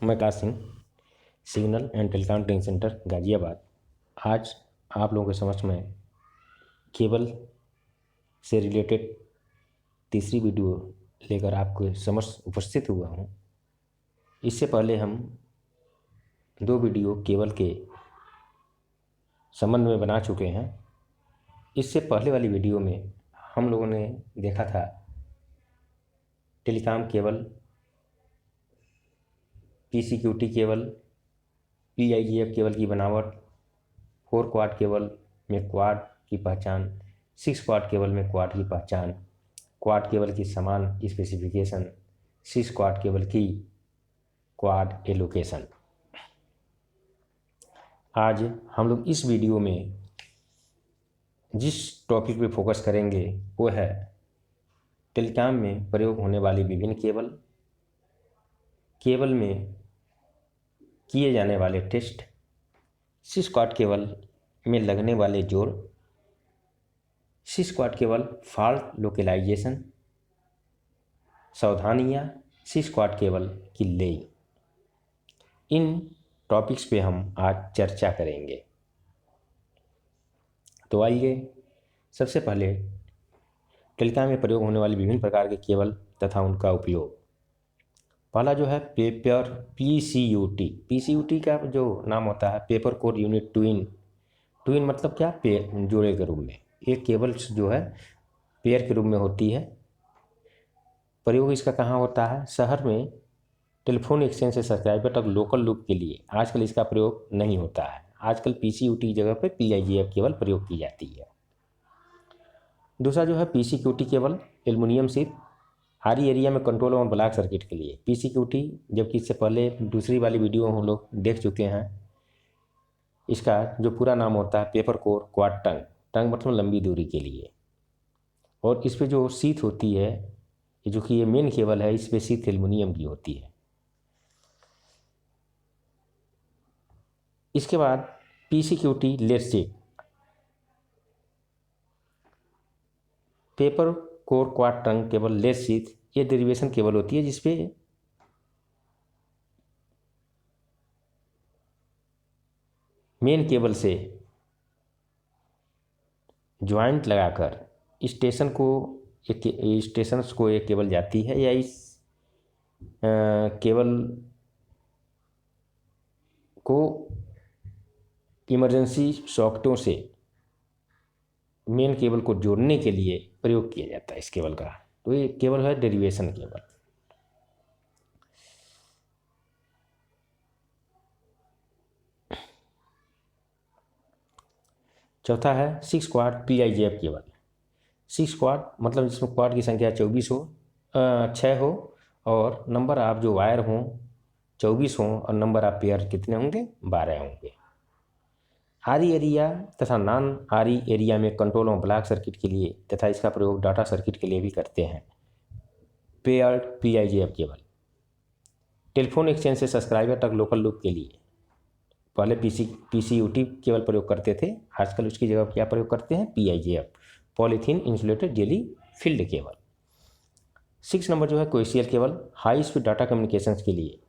मैं काश Singh, signal and telecom training centre Ghaziabad. आज आप लोगों के समक्ष में केबल से रिलेटेड तीसरी वीडियो लेकर आपके समक्ष उपस्थित हुआ हूँ। इससे पहले हम 2 वीडियो केबल के संबंध में बना चुके हैं। इससे पहले वाली वीडियो में हम लोगों ने देखा था telecom cable, PCQT cable, PIGF cable की बनावट, 4 क्वाड केबल में क्वाड की पहचान, 6 क्वाड केबल में क्वाड की पहचान, क्वाड केबल की समान स्पेसिफिकेशन, 6 क्वाड केबल की क्वाड एलोकेशन। आज हम लोग इस वीडियो में जिस टॉपिक पे फोकस करेंगे वो है टेलीकॉम में प्रयोग होने वाली विभिन्न केबल, केबल में किए जाने वाले टेस्ट, 6 क्वाड केबल में लगने वाले जोड़, 6 क्वाड केबल फॉल्ट लोकेलाइजेशन, सावधानियाँ 6 क्वाड केबल की लेई। इन टॉपिक्स पे हम आज चर्चा करेंगे। तो आइए सबसे पहले टेलीकॉम में प्रयोग होने वाली विभिन्न प्रकार के केबल तथा उनका उपयोग। पहला जो है पेपर PCUT। PCUT का जो नाम होता है paper code unit twin. Twin मतलब क्या? जोड़े के रूप में। एक केबल जो है पेयर के रूप में होती है। प्रयोग इसका कहाँ होता है? शहर में टेलीफोन एक्सचेंज से सब्सक्राइबर तक लोकल लूप के लिए आजकल इसका प्रयोग नहीं होता है। आजकल PCUT की जगह पर PIGF केबल प्रयोग की जाती है। दूसरा जो है PCQT केबल, एल्युमिनियम शीट, हारी एरिया में कंट्रोल और ब्लॉक सर्किट के लिए। PCQT, जबकि इससे पहले दूसरी वाली वीडियो हम लोग देख चुके हैं। इसका जो पूरा नाम होता है पेपर कोर क्वाड टंग। टंग मतलब लंबी दूरी के लिए। और इस पर जो शीट होती है, जो कि ये मेन केबल है, इस पर शीट एल्युमिनियम की होती है। इसके बाद PCQT lead sheet, paper core quad टंग केबल लेड शीट, ये डेरिवेशन केबल होती है जिसपे मेन केबल से ज्वाइंट लगाकर स्टेशन को एक केबल जाती है, या इस केबल को इमरजेंसी सॉकेटों से मेन केबल को जोड़ने के लिए प्रयोग किया जाता है इस केबल का। तो ये केबल है डेरिवेशन केबल। चौथा है 6 क्वाड PIGF केबल। 6 क्वाड मतलब जिसमें क्वाड की संख्या 6 हो और नंबर आप जो वायर हों 24 हों और नंबर आप पेयर कितने होंगे? 12 होंगे। आरी एरिया तथा नॉन आरी एरिया में कंट्रोल और ब्लॉक सर्किट के लिए तथा इसका प्रयोग डाटा सर्किट के लिए भी करते हैं। Paired PIGF cable, telephone exchange से सब्सक्राइबर तक लोकल लूप के लिए। पहले PCUT केबल प्रयोग करते थे, आजकल उसकी जगह क्या प्रयोग करते हैं? PIGF, polythene insulated jelly field cable. 6 number जो है coaxial cable, high speed data communication के लिए।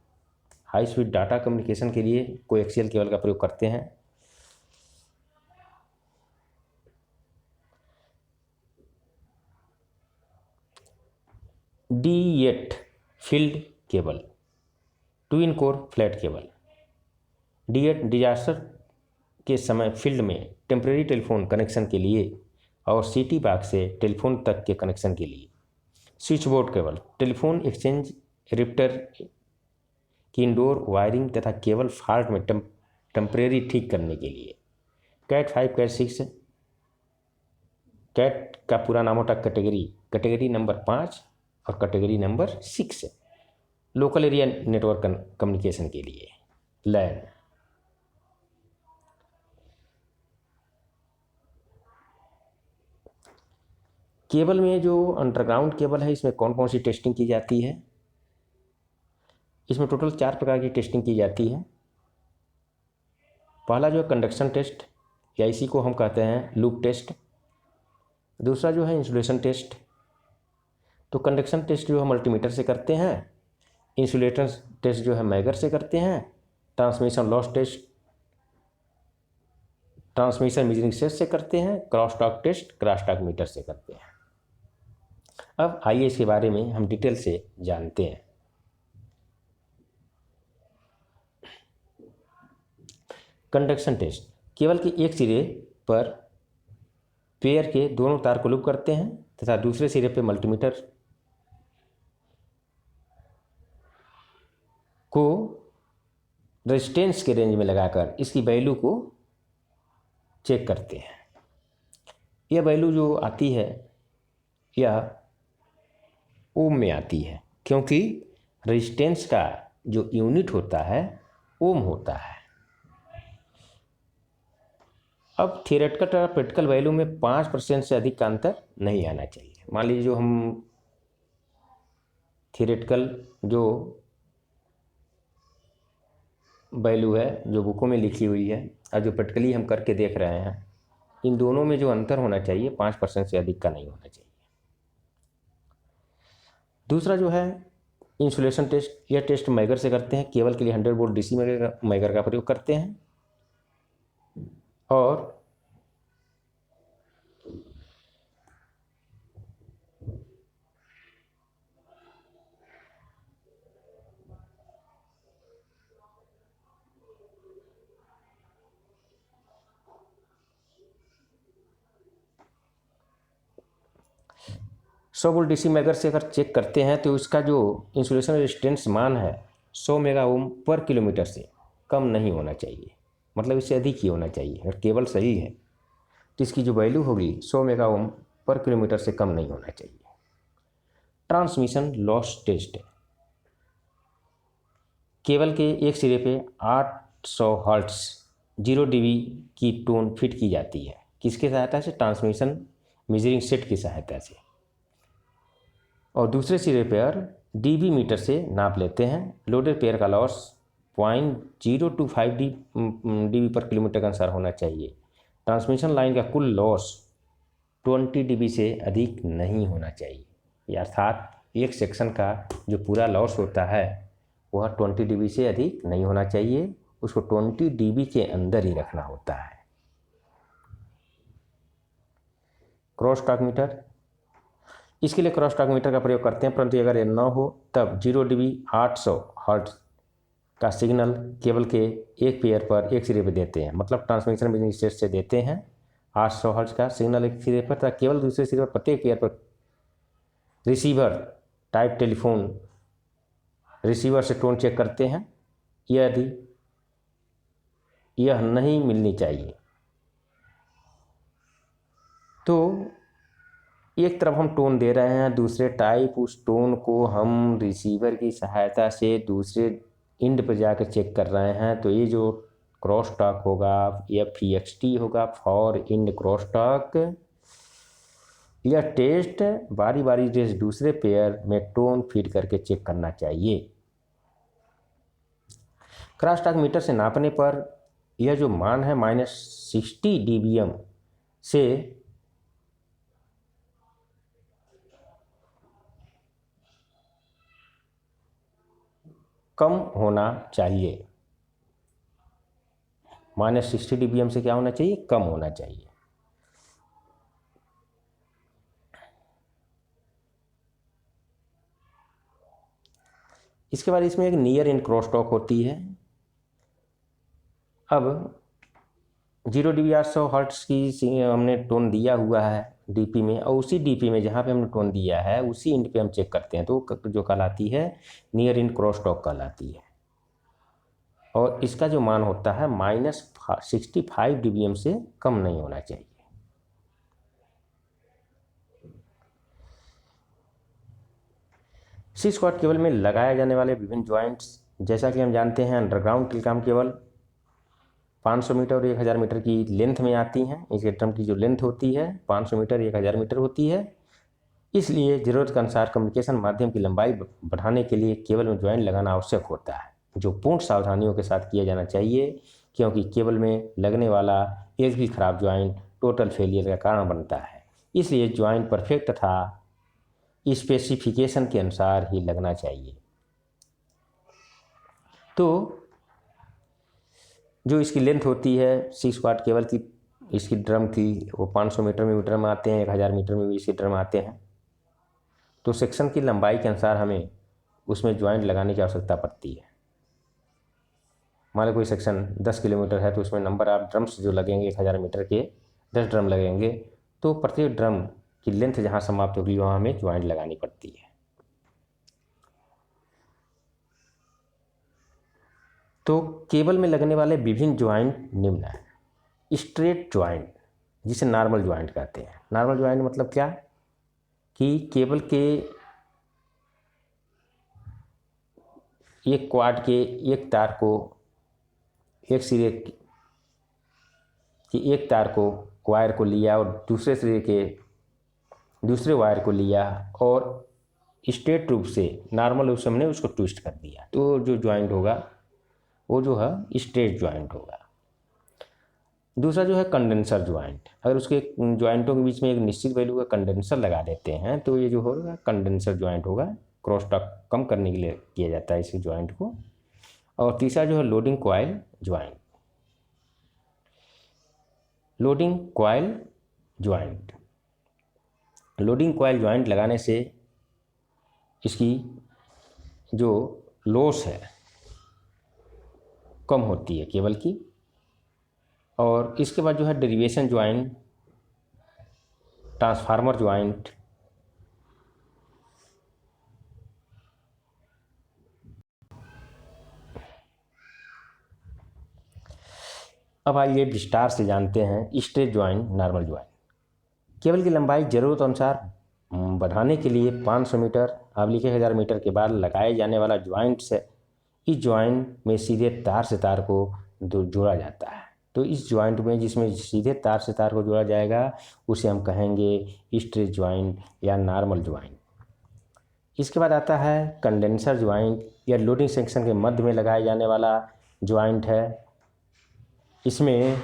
हाई स्पीड डाटा कम्युनिकेशन के लिए कोएक्सियल केबल का प्रयोग करते हैं। D8 field cable, twin core flat cable. D8 disaster के समय फील्ड में टेम्परेरी टेलीफोन कनेक्शन के लिए और सिटी बॉक्स से टेलीफोन तक के कनेक्शन के लिए। Switch board cable, telephone exchange repeater की इंडोर वायरिंग तथा केबल फॉल्ट में टेम्परेरी ठीक करने के लिए। कैट 5, कैट 6, कैट का पूरा नाम होता कैटेगरी नंबर 5 और category number 6, local area network communication के लिए, लैन। केबल में जो अंडरग्राउंड केबल है, इसमें कौन कौन सी टेस्टिंग की जाती है? इसमें टोटल 4 प्रकार की टेस्टिंग की जाती है। पहला जो है कंडक्शन टेस्ट, या इसी को हम कहते हैं लूप टेस्ट। दूसरा जो है इंसुलेशन टेस्ट। तो कंडक्शन टेस्ट जो हम मल्टीमीटर से करते हैं। इंसुलेशन टेस्ट जो है मैगर से करते हैं, transmission loss test transmission measuring set से करते हैं, क्रॉसटॉक टेस्ट क्रॉसटॉक मीटर से करते हैं। अब आइए इसके बारे में हम डिटेल से जानते हैं। कंडक्शन टेस्ट केबल के एक सिरे पर पेयर के दोनों तार को लूप करते हैं तथा दूसरे सिरे पर मल्टीमीटर को रेजिस्टेंस के रेंज में लगाकर इसकी वैल्यू को चेक करते हैं। यह वैल्यू जो आती है यह ओम में आती है, क्योंकि रेजिस्टेंस का जो यूनिट होता है ओम होता है। अब थियोरेटिकल और प्रैक्टिकल वैल्यू में 5% से अधिक का अंतर नहीं आना चाहिए। मान लीजिए जो हम थियोरेटिकल जो वैल्यू है जो बुकों में लिखी हुई है और जो प्रैक्टिकली हम करके देख रहे हैं, इन दोनों में जो अंतर होना चाहिए 5% से अधिक का नहीं होना चाहिए। दूसरा जो है इंसुलेशन टेस्ट, यह टेस्ट मैगर से करते हैं। केबल के लिए 100 वोल्ट डीसी मैगर का प्रयोग करते हैं और सौ वोल्ट डीसी मैगर से अगर चेक करते हैं तो इसका जो इंसुलेशन रेजिस्टेंस मान है 100 मेगा ओम पर किलोमीटर से कम नहीं होना चाहिए, मतलब इससे अधिक ही होना चाहिए। अगर केबल सही है तो इसकी जो वैल्यू होगी 100 मेगा ओम पर किलोमीटर से कम नहीं होना चाहिए। ट्रांसमिशन लॉस टेस्ट, केबल के एक सिरे पे 800 हर्ट्ज 0 dB की टोन फिट की जाती है। किसकी सहायता से? ट्रांसमिशन मेजरिंग सेट की सहायता से। और दूसरे सिरे पर dB मीटर से नाप लेते हैं। लोडेड पेयर का लॉस 0.025 dB पर किलोमीटर के अनुसार होना चाहिए। ट्रांसमिशन लाइन का कुल लॉस 20 dB से अधिक नहीं होना चाहिए, अर्थात एक सेक्शन का जो पूरा लॉस होता है वह 20 dB से अधिक नहीं होना चाहिए, उसको 20 dB के अंदर ही रखना होता है। क्रॉसटॉक मीटर, इसके लिए क्रॉसटॉक मीटर का प्रयोग करते हैं, परंतु अगर यह न हो तब 0 dB 800 हर्ट्ज का सिग्नल केबल के एक पेयर पर एक सिरे पर देते हैं, मतलब ट्रांसमिशन मेजरिंग सेट से देते हैं 800 हर्ट्ज का सिग्नल एक सिरे पर तथा केवल दूसरे सिरे पर प्रत्येक पेयर पर रिसीवर टाइप टेलीफोन रिसीवर से टोन चेक करते हैं। यदि यह नहीं मिलनी चाहिए तो एक तरफ हम टोन दे रहे हैं, दूसरे टाइप उस टोन को हम रिसीवर की सहायता से दूसरे इंड पर जाकर चेक कर रहे हैं, तो ये जो क्रॉस टॉक होगा FEXT होगा, फॉर इंड क्रॉस टॉक। यह टेस्ट बारी बारी से दूसरे पेयर में टोन फीड करके चेक करना चाहिए। क्रॉस टॉक मीटर से नापने पर यह जो मान है -60 dBm से कम होना चाहिए। -60 dBm से क्या होना चाहिए? कम होना चाहिए। इसके बाद इसमें एक नियर इन क्रॉस टॉक होती है। अब 0 dB 800 हर्ट्ज की हमने टोन दिया हुआ है DP में, और उसी DP में जहाँ पे हमने टोन दिया है उसी इंड पे हम चेक करते हैं तो जो कहलाती है नियर इन क्रॉस टॉक कहलाती है, और इसका जो मान होता है -65 dBm से कम नहीं होना चाहिए। सी स्क्वायर केबल में लगाए जाने वाले विभिन्न जॉइंट्स, जैसा कि हम जानते हैं अंडरग्राउंड टेलीकॉम केबल 500 मीटर और 1000 मीटर की लेंथ में आती हैं। इसके टर्म की जो लेंथ होती है 500 मीटर 1000 मीटर होती है। इसलिए ज़रूरत के अनुसार कम्युनिकेशन माध्यम की लंबाई बढ़ाने के लिए केबल में ज्वाइंट लगाना आवश्यक होता है, जो पूर्ण सावधानियों के साथ किया जाना चाहिए, क्योंकि केबल में लगने वाला एक भी खराब ज्वाइंट टोटल फेलियर का कारण बनता है। इसलिए ज्वाइंट परफेक्ट तथा स्पेसिफिकेशन के अनुसार ही लगना चाहिए। तो जो इसकी लेंथ होती है 6 वाट केबल की, इसकी ड्रम की, वो 500 मीटर में भी ड्रम आते हैं, 1000 मीटर में भी इसके ड्रम आते हैं। तो सेक्शन की लंबाई के अनुसार हमें उसमें ज्वाइंट लगाने की आवश्यकता पड़ती है। मान लो कोई सेक्शन 10 किलोमीटर है तो उसमें नंबर ऑफ ड्रम्स जो लगेंगे 1000 मीटर के 10 ड्रम लगेंगे, तो प्रत्येक ड्रम की लेंथ जहाँ समाप्त होगी वहाँ हमें ज्वाइंट लगानी पड़ती है। तो केबल में लगने वाले विभिन्न ज्वाइंट निम्न है। स्ट्रेट ज्वाइंट, जिसे नॉर्मल ज्वाइंट कहते हैं। नॉर्मल ज्वाइंट मतलब क्या कि केबल के एक क्वाड के एक तार को, एक सिरे की एक तार को, वायर को लिया और दूसरे सिरे के दूसरे वायर को लिया और स्ट्रेट रूप से नॉर्मल रूप से हमने उसको ट्विस्ट कर दिया, तो जो ज्वाइंट होगा वो जो है स्ट्रेट ज्वाइंट होगा। दूसरा जो है कंडेंसर ज्वाइंट। अगर उसके ज्वाइंटों के बीच में एक निश्चित वैल्यू का कंडेंसर लगा देते हैं तो ये जो होगा कंडेंसर ज्वाइंट होगा। क्रॉस टॉक कम करने के लिए किया जाता है इस ज्वाइंट को। और तीसरा जो है loading coil joint. Loading coil joint, loading coil joint लगाने से इसकी जो लॉस है कम होती है केबल की। और इसके बाद जो है डेरिवेशन ज्वाइंट, ट्रांसफार्मर ज्वाइंट, अब आइए विस्तार से जानते हैं straight joint, normal joint. Cable की लंबाई जरूरत अनुसार बढ़ाने के लिए 500 मीटर / 1000 मीटर के बाद लगाए जाने वाला ज्वाइंट से इस ज्वाइंट में सीधे तार से तार को जोड़ा जाता है। तो इस ज्वाइंट में जिसमें सीधे तार से तार को जोड़ा जाएगा उसे हम कहेंगे स्ट्रेट ज्वाइंट या नॉर्मल ज्वाइंट। इसके बाद आता है कंडेंसर ज्वाइंट, या लोडिंग सेक्शन के मध्य में लगाया जाने वाला ज्वाइंट है। इसमें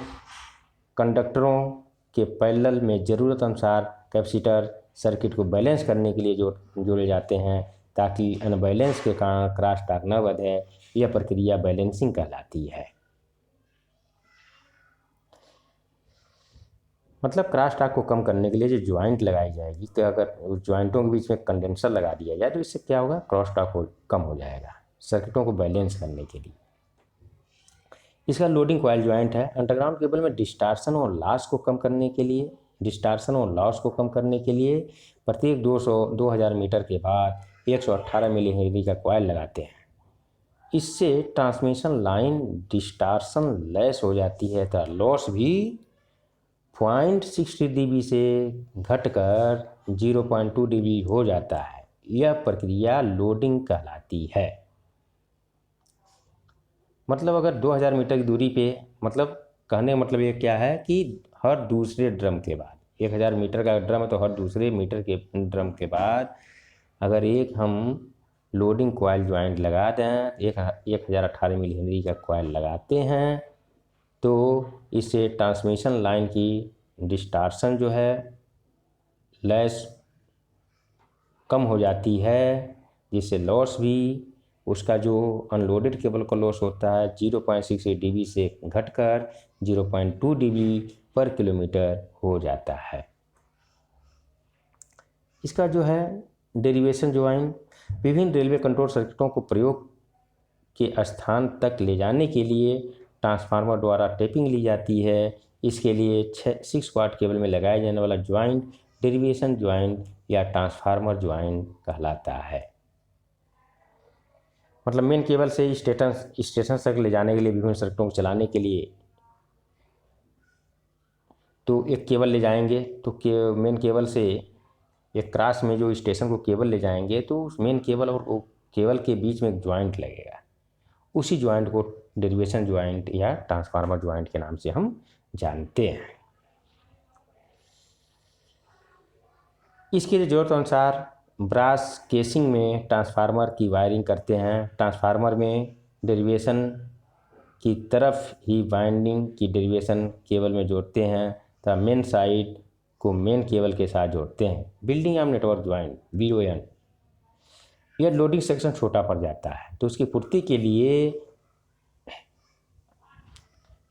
कंडक्टरों के पैरेलल में ज़रूरत अनुसार कैपेसिटर सर्किट को बैलेंस करने के लिए जोड़े जाते हैं ताकि अनबैलेंस के कारण क्रॉस टॉक न बढ़े। यह प्रक्रिया बैलेंसिंग कहलाती है। मतलब क्रॉस टॉक को कम करने के लिए जो ज्वाइंट लगाई जाएगी, तो अगर उस ज्वाइंटों के बीच में कंडेंसर लगा दिया जाए तो इससे क्या होगा, क्रॉस टॉक कम हो जाएगा सर्किटों को बैलेंस करने के लिए। इसका लोडिंग कॉइल ज्वाइंट है। अंडरग्राउंड केबल में डिस्टार्शन और लॉस को कम करने के लिए प्रत्येक 2000 मीटर के बाद 118 मिली हेनरी का कॉइल लगाते हैं। इससे ट्रांसमिशन लाइन डिस्टार्शन लेस हो जाती है, तो लॉस भी 0.60 dB से घटकर 0.2 dB हो जाता है। यह प्रक्रिया लोडिंग कहलाती है। मतलब अगर 2000 मीटर की दूरी पे, मतलब कहने का मतलब ये क्या है कि हर दूसरे ड्रम के बाद, 1000 मीटर का ड्रम है तो हर दूसरे मीटर के ड्रम के बाद अगर एक हम लोडिंग कॉइल ज्वाइंट लगा दें, 1018 मिली हेनरी का कॉइल लगाते हैं, तो इससे ट्रांसमिशन लाइन की डिस्टार्शन जो है लेस कम हो जाती है, जिससे लॉस भी उसका जो अनलोडेड केबल का लॉस होता है 0.68 dB से घटकर 0.2 dB पर किलोमीटर हो जाता है। इसका जो है डेरिवेशन ज्वाइंट, विभिन्न रेलवे कंट्रोल सर्किटों को प्रयोग के स्थान तक ले जाने के लिए ट्रांसफार्मर द्वारा टेपिंग ली जाती है। इसके लिए 6 वाट केबल में लगाया जाने वाला ज्वाइंट डेरिवेशन ज्वाइंट या ट्रांसफार्मर ज्वाइंट कहलाता है। मतलब मेन केबल से स्टेशन तक ले जाने के लिए, विभिन्न सर्किटों को चलाने के लिए, तो एक केबल ले जाएंगे तो मेन केबल से एक क्रॉस में जो स्टेशन को केबल ले जाएंगे तो उस मेन केबल और वो केबल के बीच में एक ज्वाइंट लगेगा। उसी ज्वाइंट को डेरिवेशन ज्वाइंट या ट्रांसफार्मर ज्वाइंट के नाम से हम जानते हैं। इसके लिए ज़रूरत अनुसार ब्रास केसिंग में ट्रांसफार्मर की वायरिंग करते हैं। ट्रांसफार्मर में डेरिवेशन की तरफ ही वाइंडिंग की डेरिवेशन केबल में जोड़ते हैं तथा मेन साइड को मेन केबल के साथ जोड़ते हैं। Building of network joint BON। यह लोडिंग सेक्शन छोटा पड़ जाता है तो उसकी पूर्ति के लिए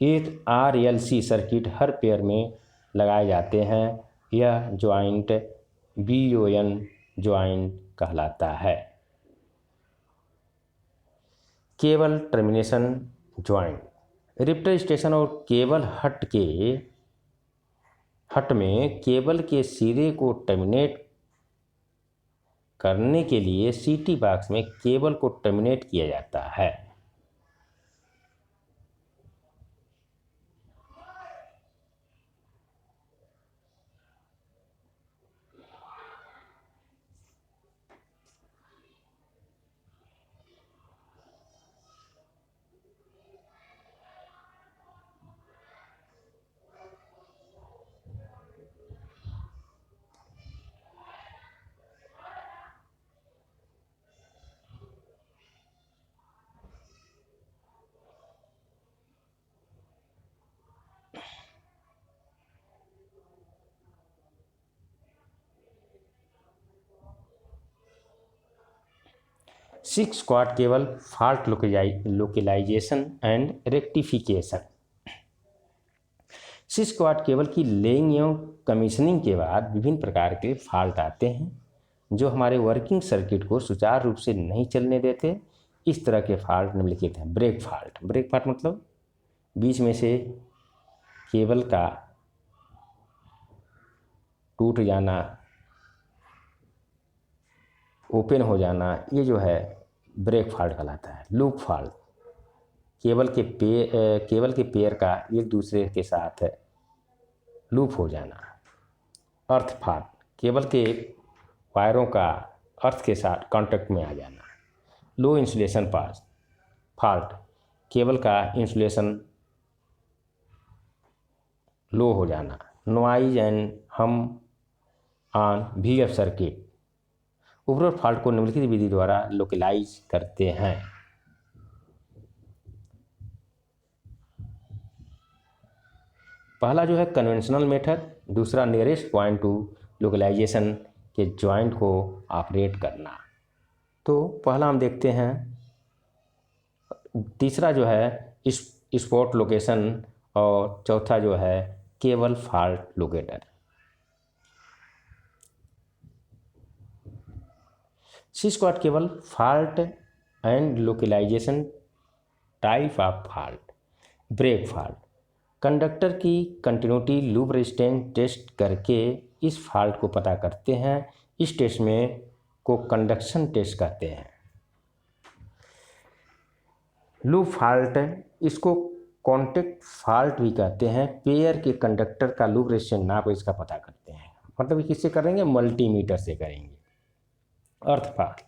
एक RLC सर्किट हर पेयर में लगाए जाते हैं। यह ज्वाइंट BON ज्वाइंट कहलाता है। Cable termination joint, repeater station और केबल हट में केबल के सिरे को टर्मिनेट करने के लिए CT बॉक्स में केबल को टर्मिनेट किया जाता है। Six quad cable fault localisation and rectification. 6 quad cable की लेइंग एवं कमीशनिंग के बाद विभिन्न प्रकार के फॉल्ट आते हैं जो हमारे वर्किंग सर्किट को सुचारू रूप से नहीं चलने देते। इस तरह के फॉल्ट निम्नलिखित हैं। ब्रेक फॉल्ट मतलब बीच में से केबल का टूट जाना, ओपन हो जाना, ये जो है ब्रेक फॉल्ट कहलाता है। लूप फॉल्ट, केबल के पेयर का एक दूसरे के साथ लूप हो जाना। अर्थ फॉल्ट, केबल के वायरों का अर्थ के साथ कांटेक्ट में आ जाना। लो इंसुलेशन फॉल्ट, केबल का इंसुलेशन लो हो जाना। नॉइज एंड हम ऑन VF सर्किट, उपरोक्त फॉल्ट को निम्नलिखित विधि द्वारा लोकेलाइज करते हैं। पहला जो है कन्वेंशनल मेथड, दूसरा नियरेस्ट पॉइंट टू लोकेलाइजेशन के ज्वाइंट को ऑपरेट करना। तो पहला हम देखते हैं। तीसरा जो है स्पॉट लोकेशन और चौथा जो है cable fault locator. 6 quad cable fault and localisation type of fault. Break fault, conductor की कंटिन्यूटी लूप रेजिस्टेंस टेस्ट करके इस फॉल्ट को पता करते हैं। इस टेस्ट में को कंडक्शन टेस्ट कहते हैं। लूप फॉल्ट, इसको कॉन्टेक्ट फॉल्ट भी कहते हैं। पेयर के कंडक्टर का लूप रेजिस्टेंस नाप इसका पता करते हैं। मतलब किससे करेंगे? मल्टीमीटर से करेंगे। अर्थ फॉल्ट,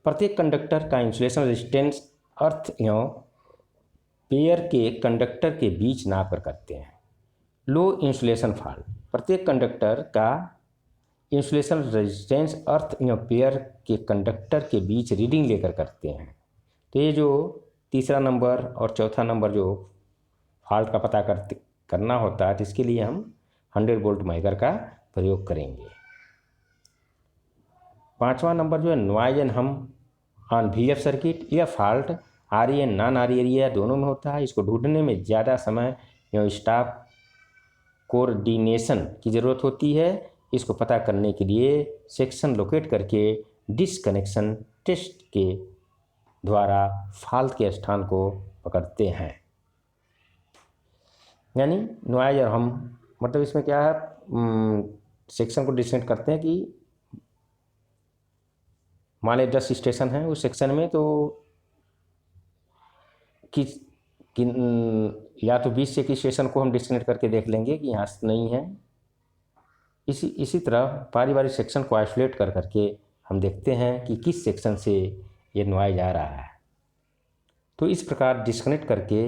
प्रत्येक कंडक्टर का इंसुलेशन रेजिस्टेंस अर्थ एवं पेयर के कंडक्टर के बीच नाप कर करते हैं। लो इंसुलेशन फॉल्ट, प्रत्येक कंडक्टर का इंसुलेशन रेजिस्टेंस अर्थ एवं पेयर के कंडक्टर के बीच रीडिंग लेकर करते हैं। तो ये जो तीसरा नंबर और चौथा नंबर जो फॉल्ट का पता करना होता है, तो इसके लिए हम 100 वोल्ट मेजर का प्रयोग करेंगे। पांचवा नंबर जो है नॉइज एंड हम ऑन VF सर्किट। यह fault RE non RE area दोनों में होता है। इसको ढूंढने में ज़्यादा समय एवं स्टाफ कोऑर्डिनेशन की ज़रूरत होती है। इसको पता करने के लिए सेक्शन लोकेट करके डिसकनेक्शन टेस्ट के द्वारा फॉल्ट के स्थान को पकड़ते हैं। यानी नॉइज और हम मतलब इसमें क्या है, सेक्शन को डिसकनेक्ट करते हैं कि मान लीजिए 10 स्टेशन हैं उस सेक्शन में, तो या तो 20 से किस स्टेशन को हम डिस्कनेक्ट करके देख लेंगे कि यहाँ नहीं है। इसी तरह बारी सेक्शन को आइसोलेट कर करके हम देखते हैं कि किस सेक्शन से ये नॉइज आ रहा है। तो इस प्रकार डिस्कनेक्ट करके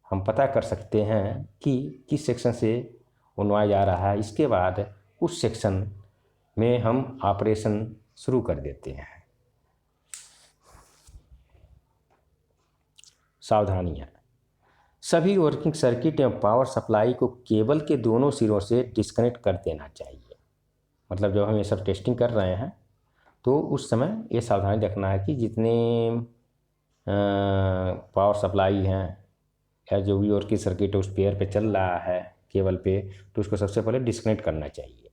हम पता कर सकते हैं कि किस सेक्शन से वो नॉइज आ रहा है। इसके बाद उस सेक्शन में हम ऑपरेशन शुरू कर देते हैं। सावधानियाँ, सभी वर्किंग सर्किट एवं पावर सप्लाई को केबल के दोनों सिरों से डिस्कनेक्ट कर देना चाहिए। मतलब जब हम ये सब टेस्टिंग कर रहे हैं तो उस समय ये सावधानी रखना है कि जितने पावर सप्लाई हैं या जो भी और की सर्किट उस पेयर पे चल रहा है केबल पे, तो उसको सबसे पहले डिस्कनेक्ट करना चाहिए।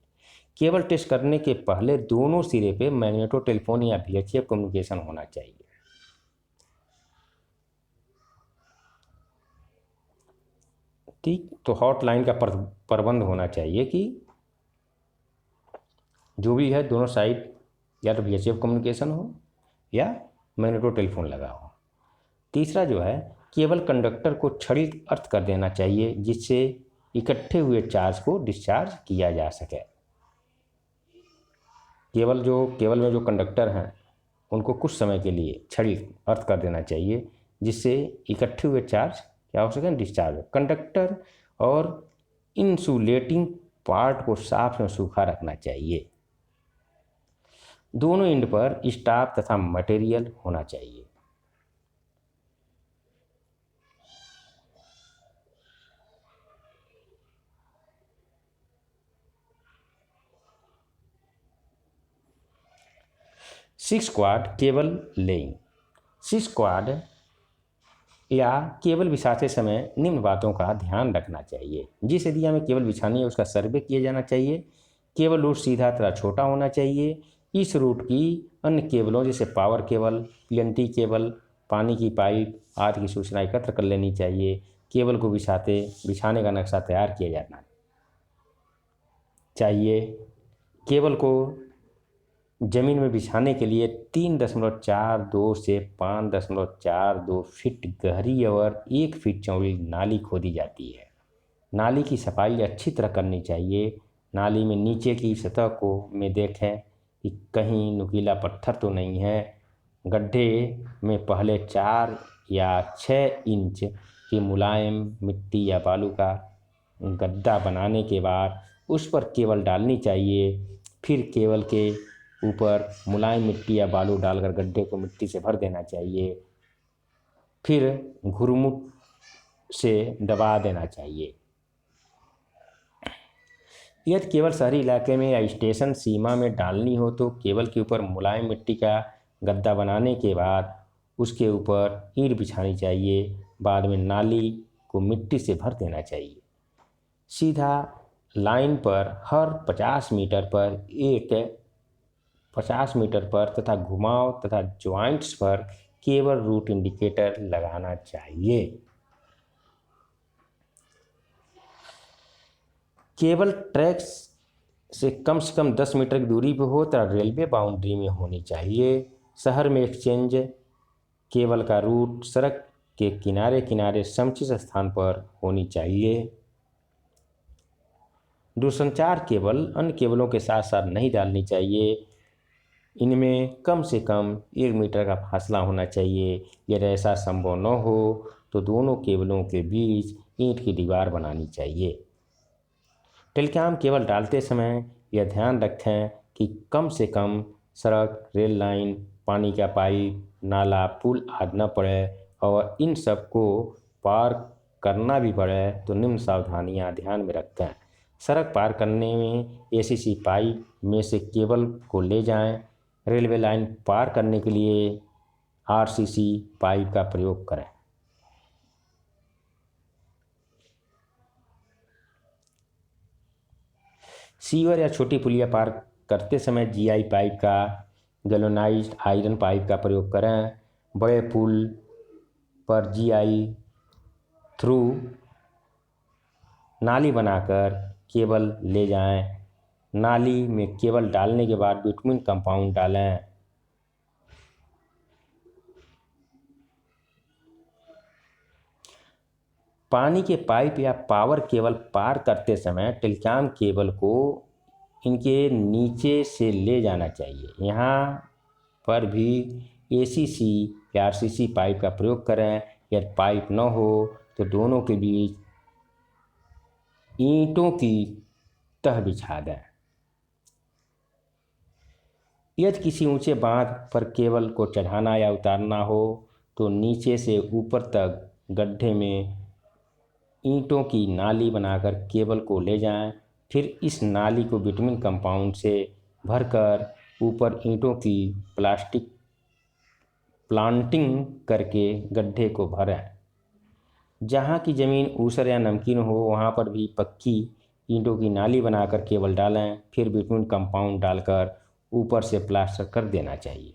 केबल टेस्ट करने के पहले दोनों सिरे पे मैग्नेटो टेलीफोन या VHF कम्युनिकेशन होना चाहिए। ठीक, तो हॉटलाइन का प्रबंध होना चाहिए कि जो भी है दोनों साइड या तो VHF कम्युनिकेशन हो या मैग्नेटो टेलीफोन लगा हो। तीसरा जो है, केबल कंडक्टर को क्षणिक अर्थ कर देना चाहिए जिससे इकट्ठे हुए चार्ज को डिस्चार्ज किया जा सके। केबल में जो कंडक्टर हैं उनको कुछ समय के लिए क्षणिक अर्थ कर देना चाहिए जिससे इकट्ठे हुए चार्ज क्या हो सके, डिस्चार्ज हो। कंडक्टर और इंसुलेटिंग पार्ट को साफ और सूखा रखना चाहिए। दोनों एंड पर स्टाफ तथा मटेरियल होना चाहिए। Six quad cable laying. Six quad या केबल बिछाते समय निम्न बातों का ध्यान रखना चाहिए। जिस एरिया में केबल बिछानी है उसका सर्वे किया जाना चाहिए। केबल रूट सीधा तथा छोटा होना चाहिए। इस रूट की अन्य केबलों जैसे पावर केबल, PNT केबल, पानी की पाइप आदि की सूचना एकत्र कर लेनी चाहिए। केबल को बिछाने का नक्शा तैयार किया जाना चाहिए। केबल को जमीन में बिछाने के लिए 3.42 से 5.42 फीट गहरी और 1 फीट चौड़ी नाली खोदी जाती है। नाली की सफाई अच्छी तरह करनी चाहिए। नाली में नीचे की सतह को में देखें कि कहीं नुकीला पत्थर तो नहीं है। गड्ढे में पहले 4 या 6 इंच की मुलायम मिट्टी या बालू का गड्ढा बनाने के बाद उस पर केबल डालनी चाहिए। फिर केबल के ऊपर मुलायम मिट्टी या बालू डालकर गड्ढे को मिट्टी से भर देना चाहिए। फिर घुरमुट से दबा देना चाहिए। यदि केबल शहरी इलाके में या स्टेशन सीमा में डालनी हो तो केबल के ऊपर मुलायम मिट्टी का गद्दा बनाने के बाद उसके ऊपर ईंट बिछानी चाहिए। बाद में नाली को मिट्टी से भर देना चाहिए। सीधा लाइन पर हर 50 मीटर पर तथा घुमाव तथा ज्वाइंट्स पर केबल रूट इंडिकेटर लगाना चाहिए। केबल ट्रैक से कम 10 मीटर की दूरी पर हो तथा रेलवे बाउंड्री में होनी चाहिए। शहर में एक्सचेंज केबल का रूट सड़क के किनारे समुचित स्थान पर होनी चाहिए। दूरसंचार केबल अन्य केबलों के साथ साथ नहीं डालनी चाहिए। इनमें कम से कम 1 मीटर का फासला होना चाहिए। यदि ऐसा संभव न हो तो दोनों केबलों के बीच ईंट की दीवार बनानी चाहिए। टेलीकॉम केबल डालते समय यह ध्यान रखें कि कम से कम सड़क, रेल लाइन, पानी का पाइप, नाला, पुल आदि न पड़े और इन सब को पार करना भी पड़े तो निम्न सावधानियां ध्यान में रखें। सड़क पार करने में ACC पाइप में से केबल को ले जाएं। रेलवे लाइन पार करने के लिए RCC पाइप का प्रयोग करें। सीवर या छोटी पुलिया पार करते समय GI पाइप का, गैल्वेनाइज्ड आयरन पाइप का प्रयोग करें। बड़े पुल पर GI थ्रू नाली बनाकर केबल ले जाएं। नाली में केबल डालने के बाद बिटुमिन कंपाउंड डालें। पानी के पाइप या पावर केबल पार करते समय टेलीकॉम केबल को इनके नीचे से ले जाना चाहिए। यहाँ पर भी ACC या RCC पाइप का प्रयोग करें। यदि पाइप न हो तो दोनों के बीच ईंटों की तह बिछा दें। यदि किसी ऊंचे बांध पर केबल को चढ़ाना या उतारना हो तो नीचे से ऊपर तक गड्ढे में ईंटों की नाली बनाकर केबल को ले जाएं। फिर इस नाली को बिटुमिन कंपाउंड से भरकर ऊपर ईंटों की प्लांटिंग करके गड्ढे को भरें। जहाँ की ज़मीन ऊसर या नमकीन हो वहाँ पर भी पक्की ईंटों की नाली बनाकर केबल डालें, फिर बिटूइन कंपाउंड डालकर ऊपर से प्लास्टर कर देना चाहिए।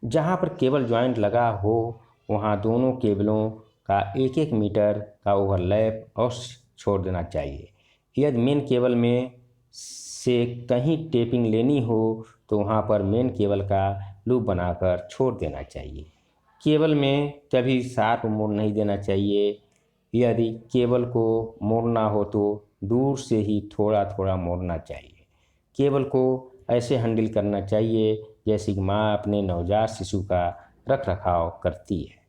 जहाँ पर केबल जॉइंट लगा हो वहाँ दोनों केबलों का 1-1 मीटर का ओवरलैप और छोड़ देना चाहिए। यदि मेन केबल में से कहीं टेपिंग लेनी हो तो वहाँ पर मेन केबल का लूप बनाकर छोड़ देना चाहिए। केबल में कभी शार्प मोड़ नहीं देना चाहिए। यदि केबल को मोड़ना हो तो दूर से ही थोड़ा थोड़ा मोड़ना चाहिए। केबल को ऐसे हैंडल करना चाहिए जैसे कि माँ अपने नवजात शिशु का रख रखाव करती है।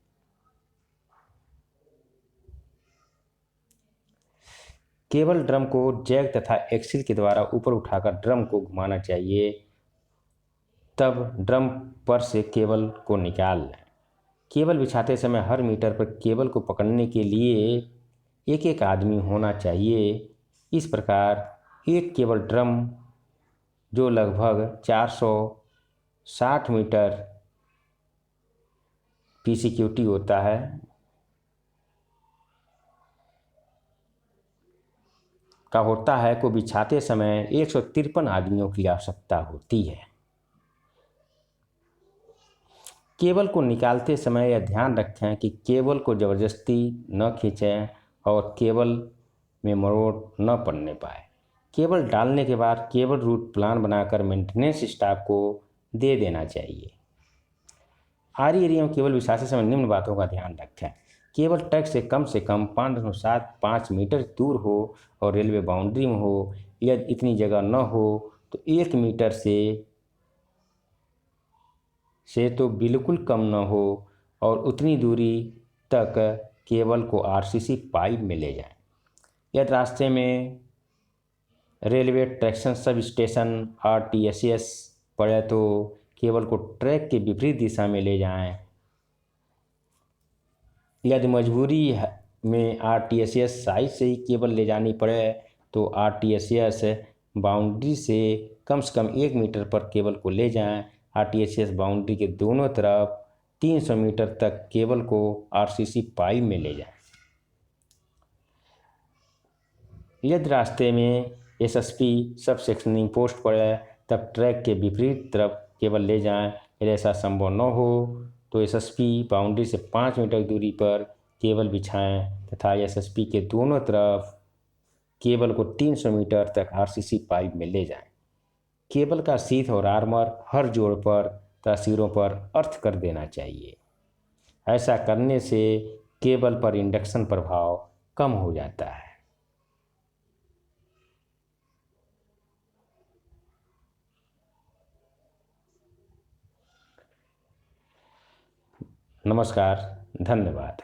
केबल ड्रम को जैक तथा एक्सिल के द्वारा ऊपर उठाकर ड्रम को घुमाना चाहिए, तब ड्रम पर से केबल को निकाल लें। केबल बिछाते समय हर मीटर पर केबल को पकड़ने के लिए एक एक आदमी होना चाहिए। इस प्रकार एक केबल ड्रम जो लगभग 460 मीटर PCQT होता है को बिछाते समय 153 आदमियों की आवश्यकता होती है। केबल को निकालते समय यह ध्यान रखें कि केबल को ज़बरदस्ती न खींचें और केबल में मरोड़ न पड़ने पाए। केबल डालने के बाद केबल रूट प्लान बनाकर मेंटेनेंस स्टाफ को दे देना चाहिए। आरी एरिया में केबल बिछाते समय निम्न बातों का ध्यान रखें। केबल ट्रैक से कम 5.75 मीटर दूर हो और रेलवे बाउंड्री में हो। यदि इतनी जगह न हो तो 1 मीटर से तो बिल्कुल कम न हो और उतनी दूरी तक केबल को RCC पाइप में ले जाएं। यदि रास्ते में railway traction sub station RTSS पड़े तो केबल को ट्रैक के विपरीत दिशा में ले जाएं। यदि मजबूरी में RTSS साइड से ही केबल ले जानी पड़े तो RTSS बाउंड्री से कम 1 मीटर पर केबल को ले जाएं। RTSS बाउंड्री के दोनों तरफ 300 मीटर तक केबल को RCC पाइप में ले जाएं। यदि रास्ते में SSP सब सेक्शनिंग पोस्ट पड़े तब ट्रैक के विपरीत तरफ केबल ले जाएं। यदि ऐसा संभव न हो तो SSP बाउंड्री से 5 मीटर दूरी पर केबल बिछाएं तथा SSP के दोनों तरफ केबल को 300 मीटर तक RCC पाइप में ले जाएं। केबल का शीथ और आर्मर हर जोड़ पर तथा सिरों पर अर्थ कर देना चाहिए। ऐसा करने से केबल पर इंडक्शन प्रभाव कम हो जाता है। नमस्कार, धन्यवाद।